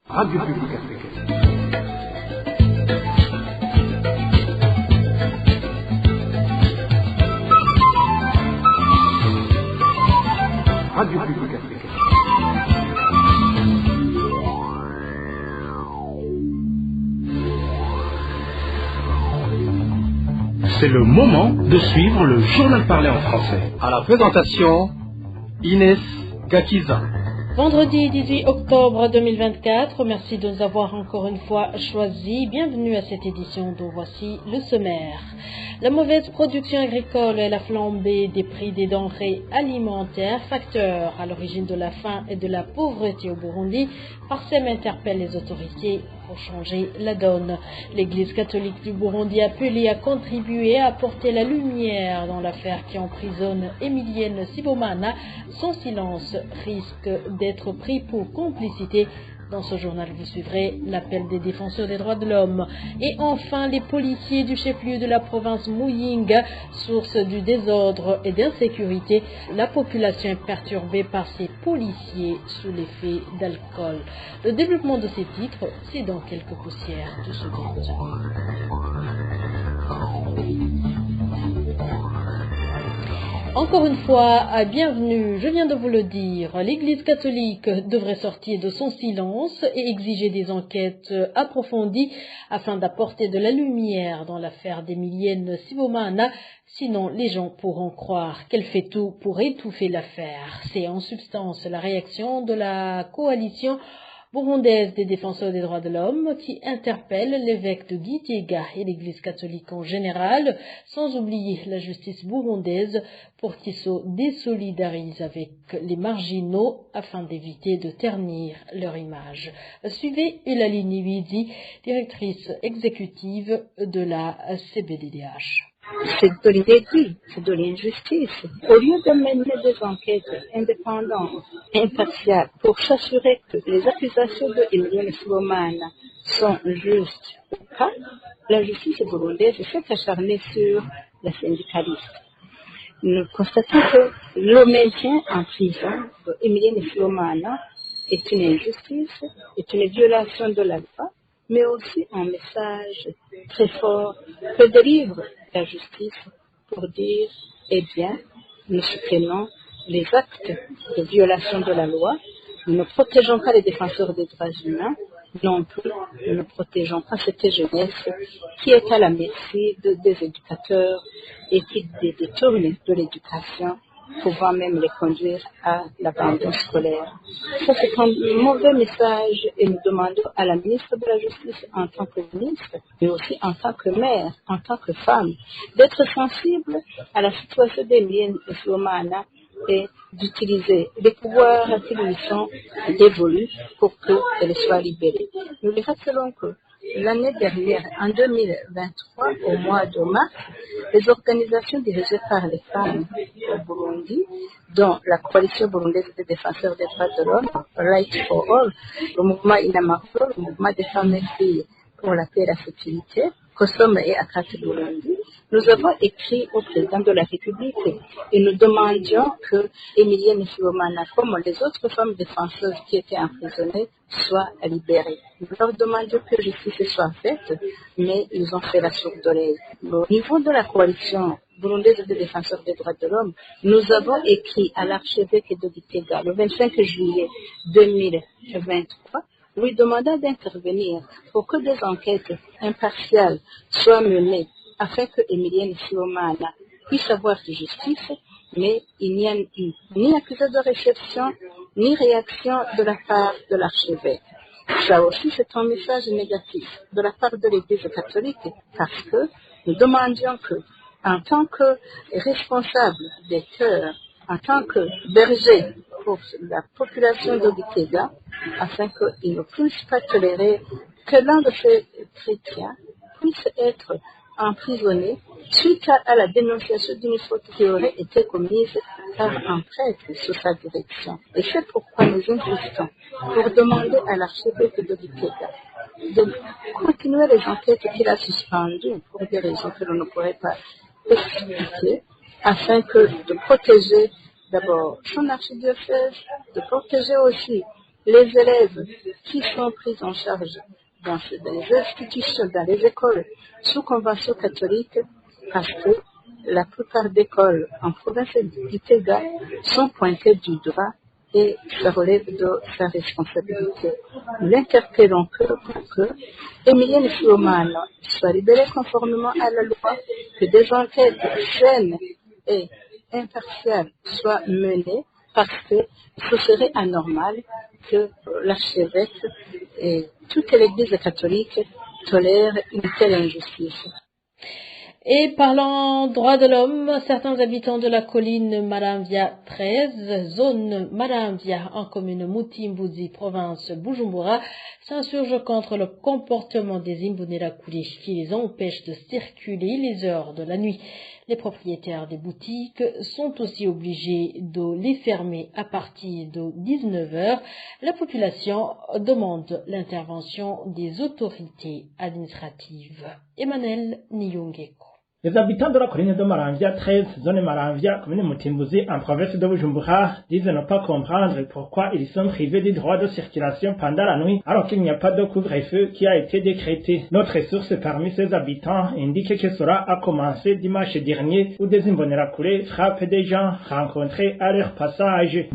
Radio Publique Africaine. Radio Publique Africaine. C'est le moment de suivre le journal parlé en français. À la présentation, Inès Gakiza. Vendredi 18 octobre 2024, merci de nous avoir encore une fois choisis. Bienvenue à cette édition dont voici le sommaire. La mauvaise production agricole et la flambée des prix des denrées alimentaires, facteurs à l'origine de la faim et de la pauvreté au Burundi, Parsem interpelle les autorités pour changer la donne. L'Église catholique du Burundi appelée à contribuer à apporter la lumière dans l'affaire qui emprisonne Emilienne Sibomana. Son silence risque d'être pris pour complicité. Dans ce journal, vous suivrez l'appel des défenseurs des droits de l'homme. Et enfin, les policiers du chef-lieu de la province Muyinga, source du désordre et d'insécurité. La population est perturbée par ces policiers sous l'effet d'alcool. Le développement de ces titres, c'est dans quelques poussières de secondes. Encore une fois, bienvenue, je viens de vous le dire, l'Église catholique devrait sortir de son silence et exiger des enquêtes approfondies afin d'apporter de la lumière dans l'affaire d'Emilienne Sibomana, sinon les gens pourront croire qu'elle fait tout pour étouffer l'affaire. C'est en substance la réaction de la coalition burundaise des défenseurs des droits de l'homme qui interpelle l'évêque de Gitega et l'Église catholique en général, sans oublier la justice burundaise pour qu'ils se désolidarisent avec les marginaux afin d'éviter de ternir leur image. Suivez Eulalie Niwizi, directrice exécutive de la CBDDH. C'est de l'inédit, c'est de l'injustice. Au lieu de mener des enquêtes indépendantes, impartiales, pour s'assurer que les accusations de Emilienne Sibomana sont justes ou pas, la justice burundaise s'est acharnée sur la syndicaliste. Nous constatons que le maintien en prison d'Emilienne Sibomana est une injustice, est une violation de la loi, mais aussi un message très fort que délivre la justice pour dire, eh bien, nous soutenons les actes de violation de la loi, nous ne protégeons pas les défenseurs des droits humains, non plus, nous ne protégeons pas cette jeunesse qui est à la merci des éducateurs et qui les détournent de l'éducation, pouvant même les conduire à l'abandon scolaire. Ça, c'est un mauvais message et nous demandons à la ministre de la Justice en tant que ministre, mais aussi en tant que mère, en tant que femme, d'être sensible à la situation d'Emilienne Sibomana et d'utiliser les pouvoirs qui lui sont dévolus pour qu'elle soit libérée. Nous lui rappelons que l'année dernière, en 2023, au mois de mars, les organisations dirigées par les femmes au Burundi, dont la coalition burundaise des défenseurs des droits de l'homme, Right for All, le mouvement Inamahoro, le mouvement des femmes et filles pour la paix et la sécurité, Kosome et Akate Burundi, nous avons écrit au président de la République et nous demandions que Emilienne Sibomana, comme les autres femmes défenseuses qui étaient emprisonnées, soient libérées. Nous leur demandions que justice soit faite, mais ils ont fait la sourde oreille. Au niveau de la coalition burundaise des défenseurs des droits de l'homme, nous avons écrit à l'archevêque de Gitega le 25 juillet 2023 lui demandant d'intervenir pour que des enquêtes impartiales soient menées afin que Emilienne Sibomana puisse avoir de justice, mais il n'y a eu ni accusé de réception, ni réaction de la part de l'archevêque. Ça aussi, c'est un message négatif de la part de l'Église catholique, parce que nous demandions que, en tant que responsable des cœurs, en tant que berger pour la population de Gitega, afin qu'ils ne puissent pas tolérer que l'un de ces chrétiens puisse être emprisonné suite à la dénonciation d'une faute qui aurait été commise par un prêtre sous sa direction. Et c'est pourquoi nous insistons pour demander à l'archevêque de Gitega de continuer les enquêtes qu'il a suspendues pour des raisons que l'on ne pourrait pas expliquer, afin de protéger d'abord son archidiocèse, de protéger aussi Les élèves qui sont pris en charge dans les institutions, dans les écoles sous convention catholique, parce que la plupart d'écoles en province du Tega sont pointées du doigt et ça relève de sa responsabilité. Nous l'interpellons pour que Emilienne Fiumano soit libérée conformément à la loi, que des enquêtes saines et impartiales soient menées, parce que ce serait anormal que l'archevêque et toute l'Église catholique tolèrent une telle injustice. Et parlant droits de l'homme, certains habitants de la colline Maramvia 13, zone Maramvia en commune Mutimbuzi, province Bujumbura, s'insurgent contre le comportement des Imbonerakure qui les empêchent de circuler les heures de la nuit. Les propriétaires des boutiques sont aussi obligés de les fermer à partir de 19h. La population demande l'intervention des autorités administratives. Emmanuel Niyongeko. Les habitants de la colline de Maramvia 13, zone Maramvia, commune Mutimbuzi, en province de Bujumbura, disent ne pas comprendre pourquoi ils sont privés du droit de circulation pendant la nuit, alors qu'il n'y a pas de couvre-feu qui a été décrété. Notre source parmi ces habitants indique que cela a commencé dimanche dernier, où des Imbonerakure frappent des gens rencontrés à leur passage. Des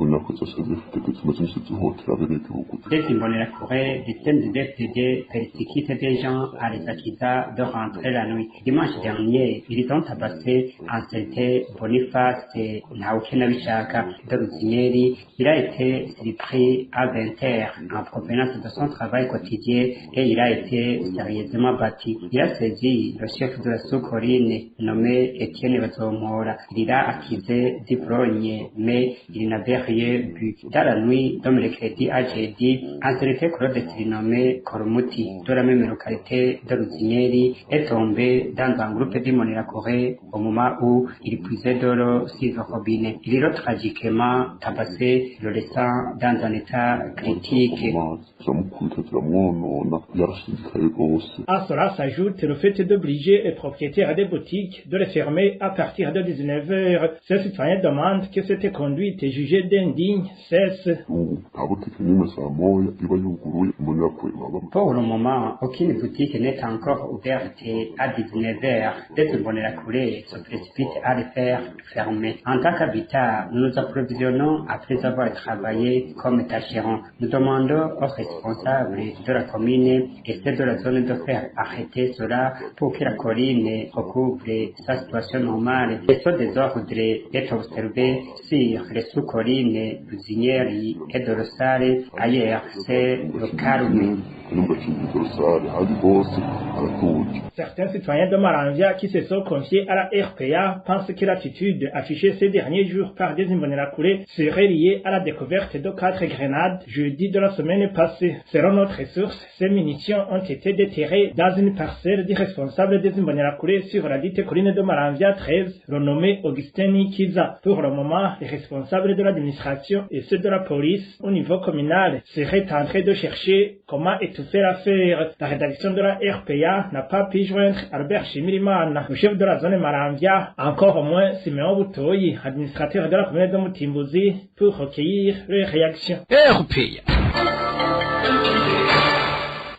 Imbonerakure décident de persécuter des gens à les accuser de rentrer la nuit. Dimanche dernier, ils ont tabassé un certain Boniface Naukenabishaka de Ruzineri. Il a été surpris à 20h en provenance de son travail quotidien et il a été sérieusement battu. Il a saisi le chef de la sous-colline nommé Étienne Bazomora. Il a accusé du brogne, mais il n'avait rien vu. Dans la nuit de mercredi à jeudi, un certain Claude surnommé Kormuti de la même localité de Ruzineri est tombé dans un groupe d'Imbonerakure au moment où il puisait de l'eau sur le robinet. Il est tragiquement tabassé, le laissant dans un état critique. À cela s'ajoute le fait d'obliger les propriétaires des boutiques de les fermer à partir de 19h. Ces citoyens demandent que cette conduite jugée d'indigne cesse. Pour le moment, aucune boutique n'est encore ouverte à 19h. Des Imbonerakure se précipitent à les faire fermer. En tant qu'habitat, nous nous approvisionnons après avoir travaillé comme tâcherons. Nous demandons aux responsables de la commune et ceux de la zone de faire arrêter cela pour que la colline recouvre sa situation normale. Et ce désordre est observé sur les sous-collines Ruzineri et de Rosale. Ailleurs, c'est le calme. Certains citoyens de Maramvia qui se sont confiés à la RPA pensent que l'attitude affichée ces derniers jours par des Imbonerakure serait liée à la découverte de 4 grenades jeudi de la semaine passée. Selon notre source, ces munitions ont été déterrées dans une parcelle du responsable des Imbonerakure sur la dite colline de Maramvia 13, renommé Augustin Nikiza. Pour le moment, les responsables de l'administration et ceux de la police au niveau communal seraient en train de chercher comment étouffer l'affaire. La rédaction de la RPA n'a pas pu joindre Albert Shimirimana, le chef de la zone Maramvia, encore moins Simeon Butoyi, administrateur de la commune de Mutimbuzi, pour recueillir les réactions. RPA.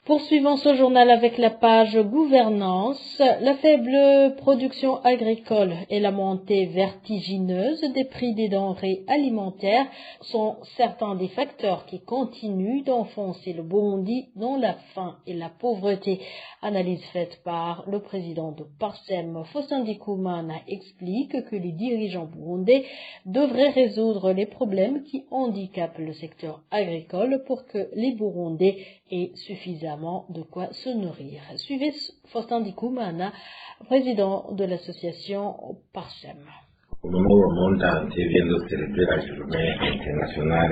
Poursuivons ce journal avec la page gouvernance. La faible production agricole et la montée vertigineuse des prix des denrées alimentaires sont certains des facteurs qui continuent d'enfoncer le Burundi dans la faim et la pauvreté. Analyse faite par le président de Parsem, Faustin Ndikumana, explique que les dirigeants burundais devraient résoudre les problèmes qui handicapent le secteur agricole pour que les Burundais aient suffisamment de quoi se nourrir. Suivez Faustin Ndikumana, président de l'association Parsem. Au moment où le monde entier vient de célébrer la journée internationale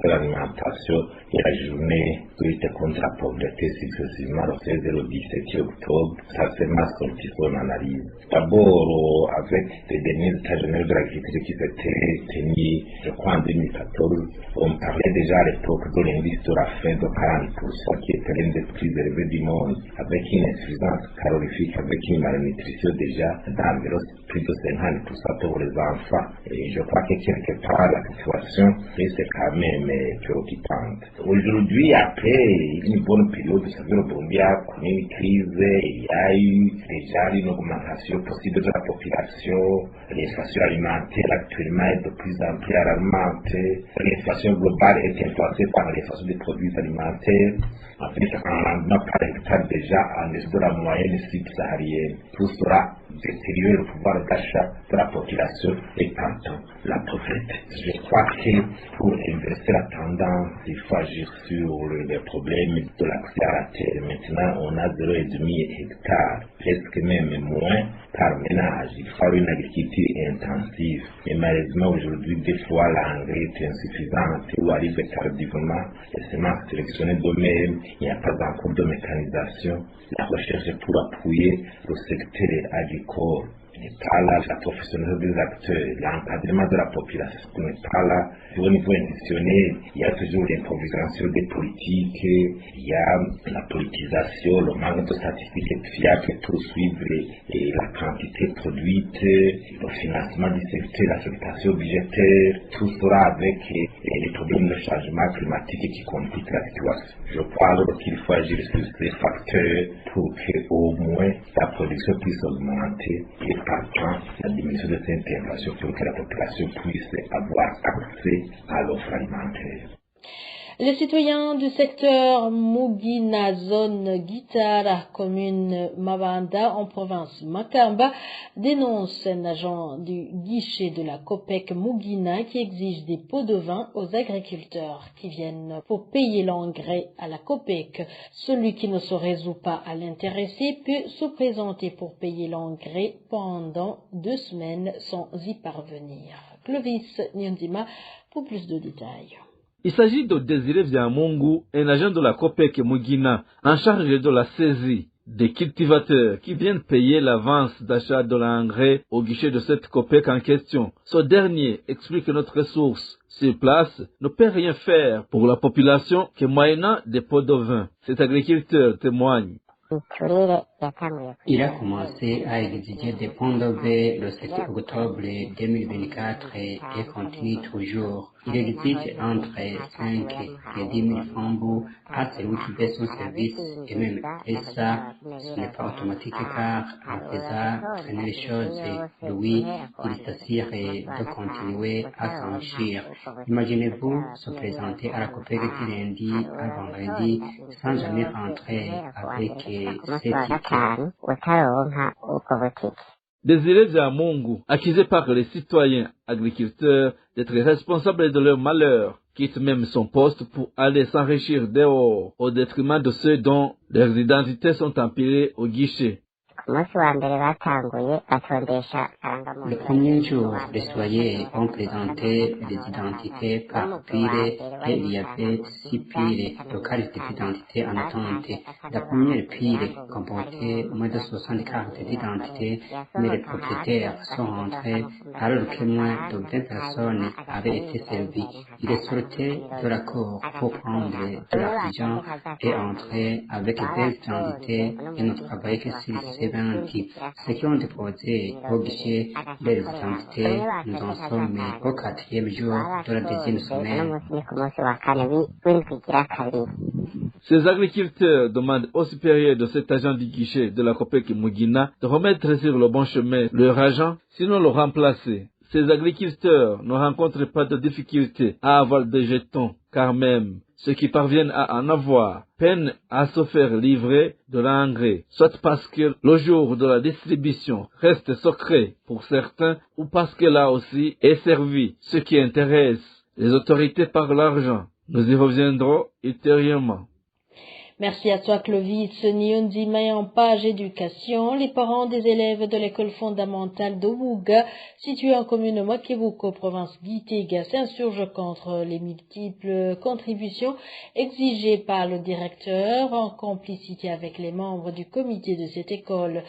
de l'alimentation et la journée de lutte contre la pauvreté successivement le 16 et le 17 octobre, ça se masse comme il faut en analyse. D'abord, avec les derniers états généraux de l'agriculture qui s'étaient tenus, je crois en 2014, on parlait déjà à l'époque de l'indice de la faim de 40%, qui était l'un des plus élevés du monde, avec une insuffisance calorifique, avec une malnutrition déjà d'environ plus de 50% pour les enfants. Et je crois que quelque part, la situation c'est quand même préoccupante. Aujourd'hui, après une bonne période, vous savez, le Burundi a connu une crise, il y a eu déjà une augmentation possible de la population, l'inflation alimentaire actuellement est de plus en plus alarmante, l'inflation globale est influencée par l'inflation des produits alimentaires, avec un rendement par hectare déjà en dessous de la moyenne subsaharienne. Tout cela détériore le pouvoir d'achat de la population et tantôt la pauvreté. Je crois que pour inverser la tendance, il faut agir sur les problèmes de l'accès à la terre. Maintenant, on a 0,5 hectares, presque même moins par ménage. Il faut une agriculture intensive. Mais malheureusement, aujourd'hui, des fois, l'engrais est insuffisant ou arrive tardivement. Les semences sélectionnées d'eux-mêmes, il n'y a pas encore de mécanisation. La recherche pour appuyer le secteur agricole n'est pas là, la professionnalisation des acteurs, l'encadrement de la population n'est pas là. Au niveau institutionnel, il y a toujours l'improvisation des politiques, il y a la politisation, le manque de statistiques fiables pour suivre la quantité produite, le financement du secteur, l'affectation budgétaire, tout cela avec les problèmes de changement climatique qui compliquent la situation. Je crois alors qu'il faut agir sur ces facteurs pour qu'au moins la production puisse augmenter et partant la diminution de cette inflation pour que la population puisse avoir accès à l'offre alimentaire. Les citoyens du secteur Mugina, zone Guitara, commune Mabanda, en province Makamba, dénoncent un agent du guichet de la COPEC Mugina qui exige des pots de vin aux agriculteurs qui viennent pour payer l'engrais à la COPEC. Celui qui ne se résout pas à l'intéresser peut se présenter pour payer l'engrais pendant 2 semaines sans y parvenir. Clovis Nyandima pour plus de détails. Il s'agit de Désiré Viamungu, un agent de la COPEC Mugina, en charge de la saisie des cultivateurs qui viennent payer l'avance d'achat de l'engrais au guichet de cette COPEC en question. Ce dernier explique que notre ressource sur place ne peut rien faire pour la population que moyennant des pots de vin. Cet agriculteur témoigne. Il a commencé à exiger des points de vin le 7 octobre 2024 et continue toujours. Il exige entre 5 et 10 000 francs à celui qui fait son service et même et ça, ce n'est pas automatique car en faisant traîner les choses, lui, il s'assure de continuer à s'enrichir. Imaginez-vous se présenter à la COPEC du lundi à vendredi sans jamais rentrer avec ses tickets. Désiré Viamungu, accusé par les citoyens agriculteurs d'être responsables de leur malheur, quitte même son poste pour aller s'enrichir dehors au détriment de ceux dont leurs identités sont empilées au guichet. Le premier jour, les citoyens ont présenté des identités par pile et il y avait 6 piles de cartes d'identité en attente. La première pile comportait moins de 60 cartes d'identité, mais les propriétaires sont rentrés alors que moins de 20 personnes avaient été servies. Il est sorti de la cour pour prendre de l'argent et entrer avec des identités et ne travailler que sur les ceux qui ont déposé au guichet des identités, nous en sommes au 4e jour de la 2e semaine. Ces agriculteurs demandent aux supérieurs de cet agent du guichet de la COPEC Mugina de remettre sur le bon chemin leur agent, sinon le remplacer. Ces agriculteurs ne rencontrent pas de difficulté à avoir des jetons, car même ceux qui parviennent à en avoir peinent à se faire livrer de l'engrais, soit parce que le jour de la distribution reste secret pour certains, ou parce que là aussi est servi ce qui intéresse les autorités par l'argent. Nous y reviendrons ultérieurement. Merci à toi Clovis. Nyondima en page éducation. Les parents des élèves de l'école fondamentale de Wuga, située en commune Makebuko, province Gitega, s'insurgent contre les multiples contributions exigées par le directeur en complicité avec les membres du comité de cette école.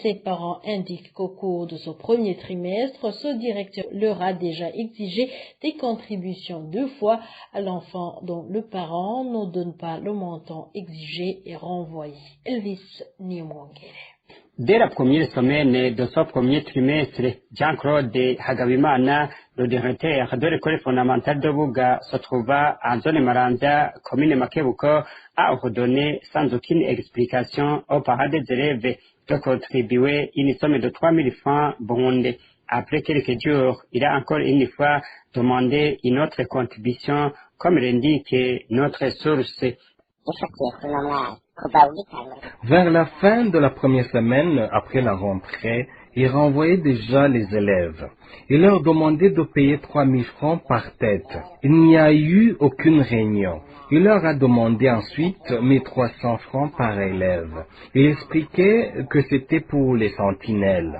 Ces parents indiquent qu'au cours de ce premier trimestre, ce directeur leur a déjà exigé des contributions 2 fois à l'enfant dont le parent ne donne pas le montant exigé et renvoyé. Elvis Niumwangere. Dès la première semaine de ce premier trimestre, Jean-Claude Hagabimana, le directeur de l'école fondamentale de Buga, se trouva en zone Maranda, commune Makebuko, a ordonné sans aucune explication aux parents des élèves de contribuer une somme de 3 000 francs burundais. Après quelques jours, il a encore une fois demandé une autre contribution, comme l'indique notre source. Vers la fin de la première semaine, après la rentrée, il renvoyait déjà les élèves. Il leur demandait de payer 3 000 francs par tête. Il n'y a eu aucune réunion. Il leur a demandé ensuite 1 300 francs par élève. Il expliquait que c'était pour les sentinelles.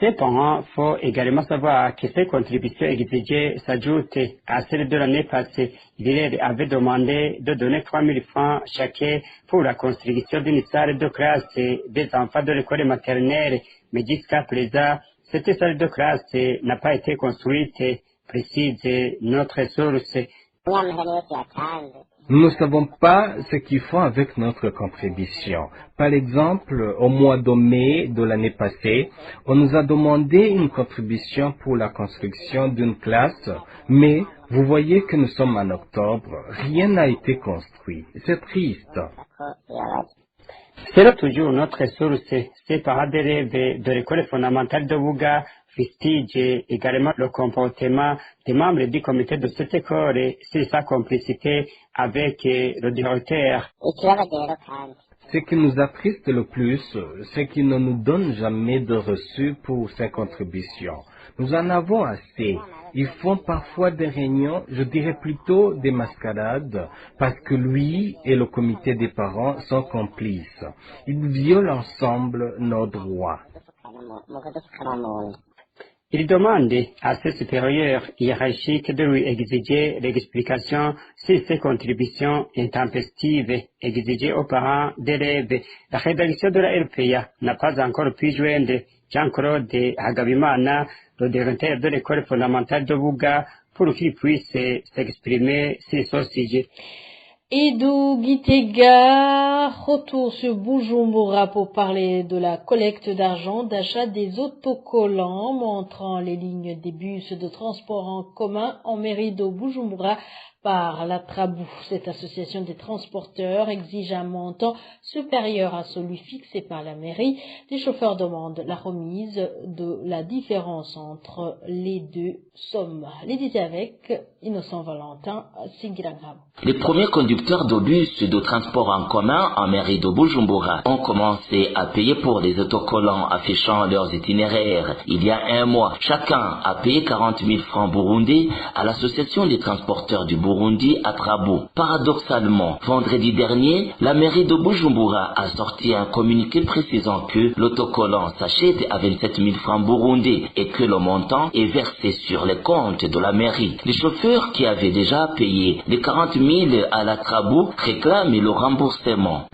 Cependant, faut également savoir que ces contributions exigées s'ajoutent à celles de l'année passée. Il avait demandé de donner 3 000 francs chacun pour la construction d'une salle de classe des enfants de l'école maternelle, mais jusqu'à présent, cette salle de classe n'a pas été construite, précise notre source. Nous ne savons pas ce qu'ils font avec notre contribution. Par exemple, au mois de mai de l'année passée, on nous a demandé une contribution pour la construction d'une classe, mais vous voyez que nous sommes en octobre, rien n'a été construit. C'est triste. C'est toujours notre source. Ces parents d'élèves de l'école fondamentale de Buga fustige également le comportement des membres du comité de cette école sur sa complicité avec le directeur. Ce qui nous attriste le plus, c'est qu'ils ne nous donnent jamais de reçu pour ces contributions. Nous en avons assez. Ils font parfois des réunions, je dirais plutôt des mascarades, parce que lui et le comité des parents sont complices. Ils violent ensemble nos droits. Il demande à ses supérieurs hiérarchiques de lui exiger l'explication sur ces contributions intempestives exigées aux parents d'élèves. La rédaction de la RPA n'a pas encore pu joindre Jean-Claude Hagabimana, le directeur de l'école fondamentale de Buga, pour qu'il puisse s'exprimer sur ce sujet. Edu Gitega, retour sur Bujumbura pour parler de la collecte d'argent d'achat des autocollants montrant les lignes des bus de transport en commun en mairie de Bujumbura par la Trabou. Cette association des transporteurs exige un montant supérieur à celui fixé par la mairie. Les chauffeurs demandent la remise de la différence entre les deux sommes. Les disait avec Innocent Valentin, Singirangam. Les premiers conducteurs de bus de transport en commun en mairie de Bujumbura ont commencé à payer pour des autocollants affichant leurs itinéraires. Il y a un mois, chacun a payé 40 000 francs burundais à l'association des transporteurs du Burundi à Trabou. Paradoxalement, vendredi dernier, la mairie de Bujumbura a sorti un communiqué précisant que l'autocollant s'achète à 27 000 francs burundais et que le montant est versé sur les comptes de la mairie. Les chauffeurs qui avaient déjà payé les 40 000 à la Trabou réclament le remboursement.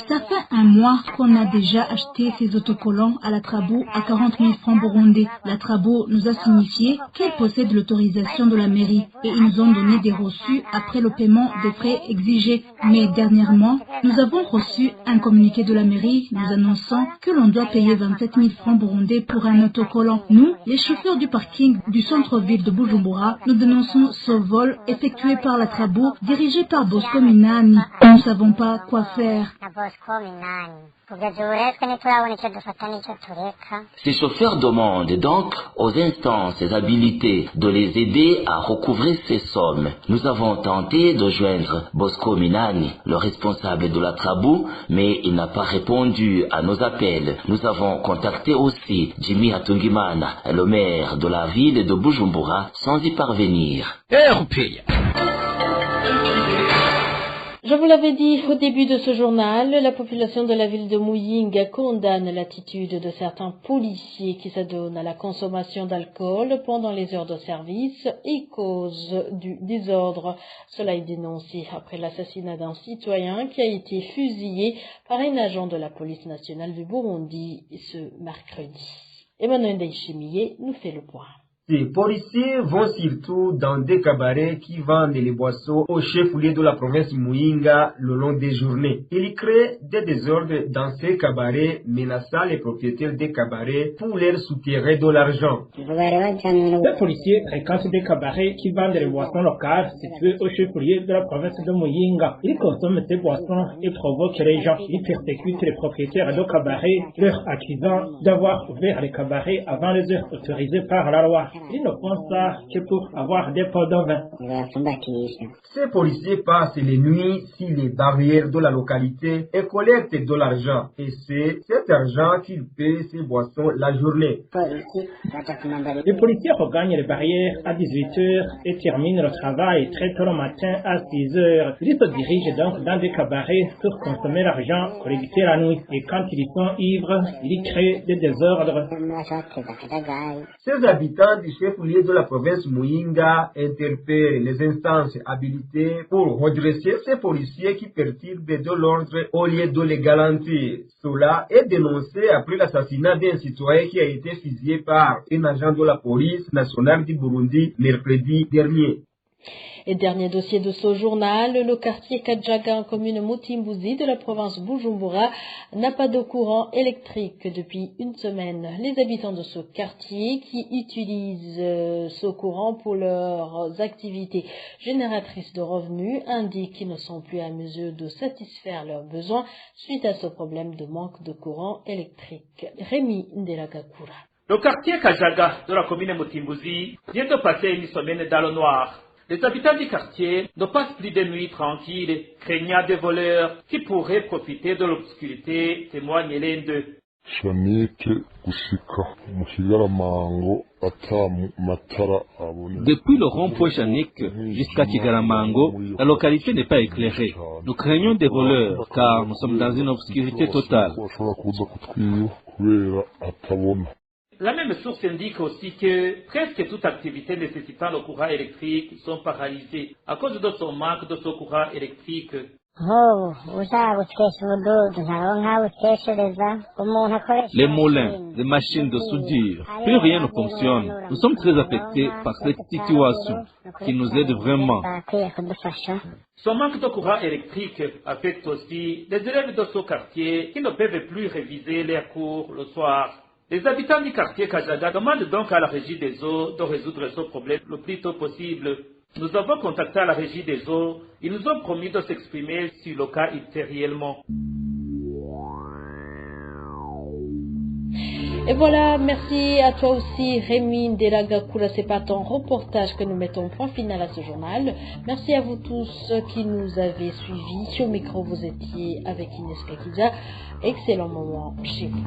Ça fait un mois qu'on a déjà acheté ces autocollants à la Trabou à 40 000 francs burundais. La Trabou nous a signifié qu'elle possède l'autorisation de la mairie et ils nous ont donné des reçus après le paiement des frais exigés. Mais dernièrement, nous avons reçu un communiqué de la mairie nous annonçant que l'on doit payer 27 000 francs burundais pour un autocollant. Nous, les chauffeurs du parking du centre-ville de Bujumbura, nous dénonçons ce vol effectué par la Trabou, dirigé par Bosco Minani. Nous ne savons pas quoi faire. Ces chauffeurs demandent donc aux instances habilitées de les aider à recouvrer ces sommes. Nous avons tenté de joindre Bosco Minani, le responsable de la Trabou, mais il n'a pas répondu à nos appels. Nous avons contacté aussi Jimmy Hatungimana, le maire de la ville de Bujumbura, sans y parvenir. Je vous l'avais dit au début de ce journal, la population de la ville de Muyinga condamne l'attitude de certains policiers qui s'adonnent à la consommation d'alcool pendant les heures de service et cause du désordre. Cela est dénoncé après l'assassinat d'un citoyen qui a été fusillé par un agent de la police nationale du Burundi ce mercredi. Emmanuel Daïchemiye nous fait le point. Ces policiers vont surtout dans des cabarets qui vendent les boissons au chef-lieu de la province Muyinga le long des journées. Ils créent des désordres dans ces cabarets, menaçant les propriétaires des cabarets pour leur soutirer de l'argent. Les policiers fréquentent des cabarets qui vendent les boissons locales situées au chef-lieu de la province de Muyinga. Ils consomment ces boissons et provoquent les gens. Ils persécutent les propriétaires de cabarets, leur accusant d'avoir ouvert les cabarets avant les heures autorisées par la loi. Ils ne font ça que pour avoir des pots de vin. Ces policiers passent les nuits sur les barrières de la localité et collectent de l'argent. Et c'est cet argent qu'ils paient ces boissons la journée. Les policiers regagnent les barrières à 18h et terminent le travail très tôt le matin à 6h. Ils se dirigent donc dans des cabarets pour consommer l'argent collecté la nuit. Et quand ils sont ivres, ils créent des désordres. Ces habitants du chef-lieu de la province Muyinga interpellent les instances habilitées pour redresser ces policiers qui perturbent de l'ordre au lieu de les garantir. Cela est dénoncé après l'assassinat d'un citoyen qui a été fusillé par un agent de la police nationale du Burundi mercredi dernier. Et dernier dossier de ce journal, le quartier Kadjaga en commune Mutimbuzi de la province Bujumbura n'a pas de courant électrique depuis une semaine. Les habitants de ce quartier qui utilisent ce courant pour leurs activités génératrices de revenus indiquent qu'ils ne sont plus à mesure de satisfaire leurs besoins suite à ce problème de manque de courant électrique. Rémi Ndelagakura. Le quartier Kadjaga de la commune Mutimbuzi vient de passer une semaine dans le noir. Les habitants du quartier ne passent plus de nuits tranquilles, craignant des voleurs qui pourraient profiter de l'obscurité, témoignent l'un d'eux. Depuis le rond-point Chanik jusqu'à Kigaramango, la localité n'est pas éclairée. Nous craignons des voleurs car nous sommes dans une obscurité totale. La même source indique aussi que presque toute activité nécessitant le courant électrique sont paralysées à cause de son manque de ce courant électrique. Les moulins, les machines de soudure, plus rien ne fonctionne. Nous sommes très affectés par cette situation qui nous aide vraiment. Ce manque de courant électrique affecte aussi les élèves de ce quartier qui ne peuvent plus réviser leurs cours le soir. Les habitants du quartier Kadjaga demandent donc à la Régie des eaux de résoudre ce problème le plus tôt possible. Nous avons contacté la Régie des eaux. Ils nous ont promis de s'exprimer sur le cas ultérieurement. Et voilà, merci à toi aussi Rémi Ndelagakura, c'est pas ton reportage que nous mettons point final à ce journal. Merci à vous tous qui nous avez suivis. Au micro, vous étiez avec Inès Gakiza. Excellent moment chez vous.